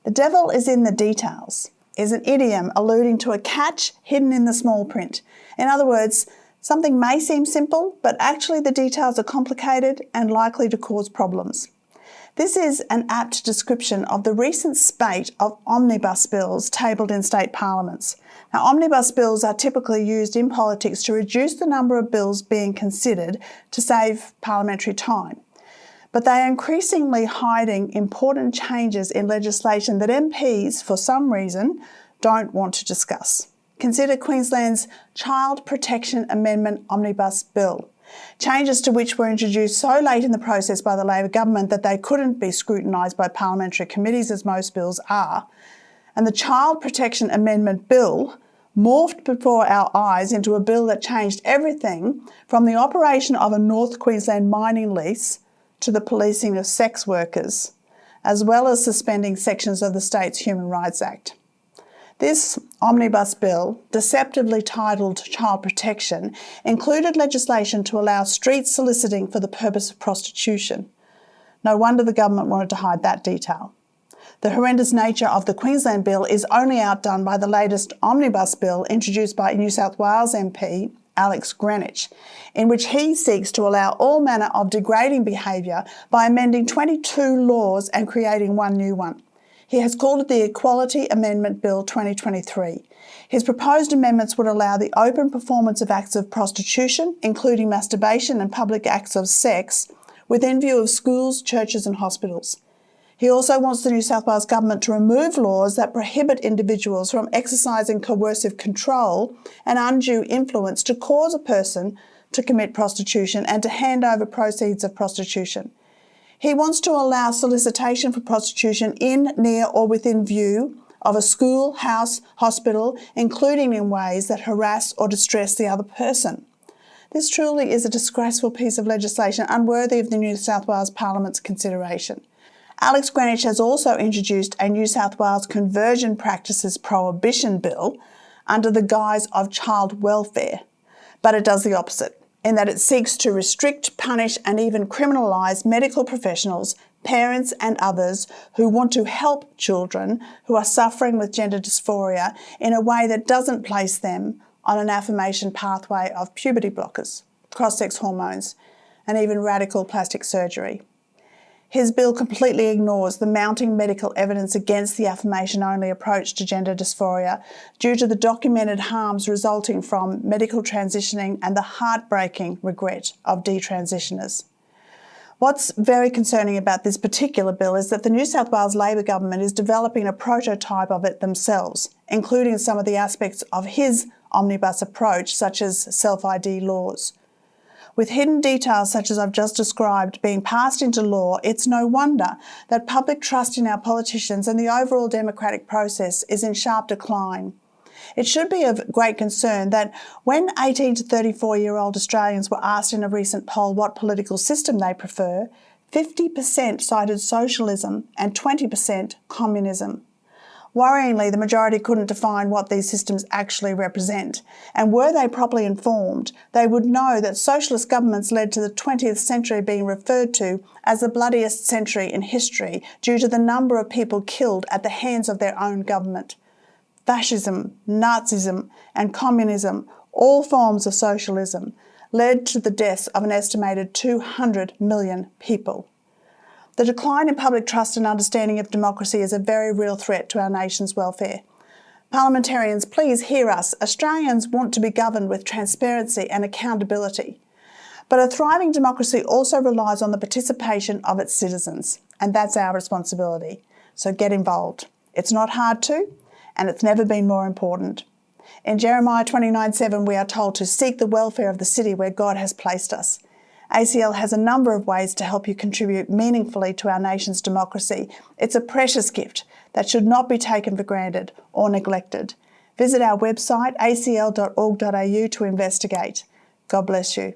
The devil is in the details is an idiom alluding to a catch hidden in the small print. In other words, something may seem simple, but actually the details are complicated and likely to cause problems. This is an apt description of the recent spate of omnibus bills tabled in state parliaments. Now, omnibus bills are typically used in politics to reduce the number of bills being considered to save parliamentary time. But they are increasingly hiding important changes in legislation that MPs, for some reason, don't want to discuss. Consider Queensland's Child Protection Amendment Omnibus Bill, changes to which were introduced so late in the process by the Labor government that they couldn't be scrutinised by parliamentary committees as most bills are. And the Child Protection Amendment Bill morphed before our eyes into a bill that changed everything from the operation of a North Queensland mining lease to the policing of sex workers, as well as suspending sections of the state's Human Rights Act. This omnibus bill, deceptively titled Child Protection, included legislation to allow street soliciting for the purpose of prostitution. No wonder the government wanted to hide that detail. The horrendous nature of the Queensland bill is only outdone by the latest omnibus bill introduced by New South Wales MP Alex Greenwich, in which he seeks to allow all manner of degrading behaviour by amending 22 laws and creating one new one. He has called it the Equality Amendment Bill 2023. His proposed amendments would allow the open performance of acts of prostitution, including masturbation and public acts of sex, within view of schools, churches and hospitals. He also wants the New South Wales Government to remove laws that prohibit individuals from exercising coercive control and undue influence to cause a person to commit prostitution and to hand over proceeds of prostitution. He wants to allow solicitation for prostitution in, near or within view of a school, house, hospital, including in ways that harass or distress the other person. This truly is a disgraceful piece of legislation unworthy of the New South Wales Parliament's consideration. Alex Greenwich has also introduced a New South Wales Conversion Practices Prohibition Bill under the guise of child welfare, but it does the opposite, in that it seeks to restrict, punish and even criminalise medical professionals, parents and others who want to help children who are suffering with gender dysphoria in a way that doesn't place them on an affirmation pathway of puberty blockers, cross-sex hormones and even radical plastic surgery. His bill completely ignores the mounting medical evidence against the affirmation-only approach to gender dysphoria due to the documented harms resulting from medical transitioning and the heartbreaking regret of detransitioners. What's very concerning about this particular bill is that the New South Wales Labor government is developing a prototype of it themselves, including some of the aspects of his omnibus approach, such as self-ID laws. With hidden details such as I've just described being passed into law, it's no wonder that public trust in our politicians and the overall democratic process is in sharp decline. It should be of great concern that when 18 to 34-year-old Australians were asked in a recent poll what political system they prefer, 50% cited socialism and 20% communism. Worryingly, the majority couldn't define what these systems actually represent, and were they properly informed, they would know that socialist governments led to the 20th century being referred to as the bloodiest century in history due to the number of people killed at the hands of their own government. Fascism, Nazism and communism, all forms of socialism, led to the deaths of an estimated 200 million people. The decline in public trust and understanding of democracy is a very real threat to our nation's welfare. Parliamentarians, please hear us. Australians want to be governed with transparency and accountability. But a thriving democracy also relies on the participation of its citizens, and that's our responsibility. So get involved. It's not hard to, and it's never been more important. In Jeremiah 29:7, we are told to seek the welfare of the city where God has placed us. ACL has a number of ways to help you contribute meaningfully to our nation's democracy. It's a precious gift that should not be taken for granted or neglected. Visit our website acl.org.au to investigate. God bless you.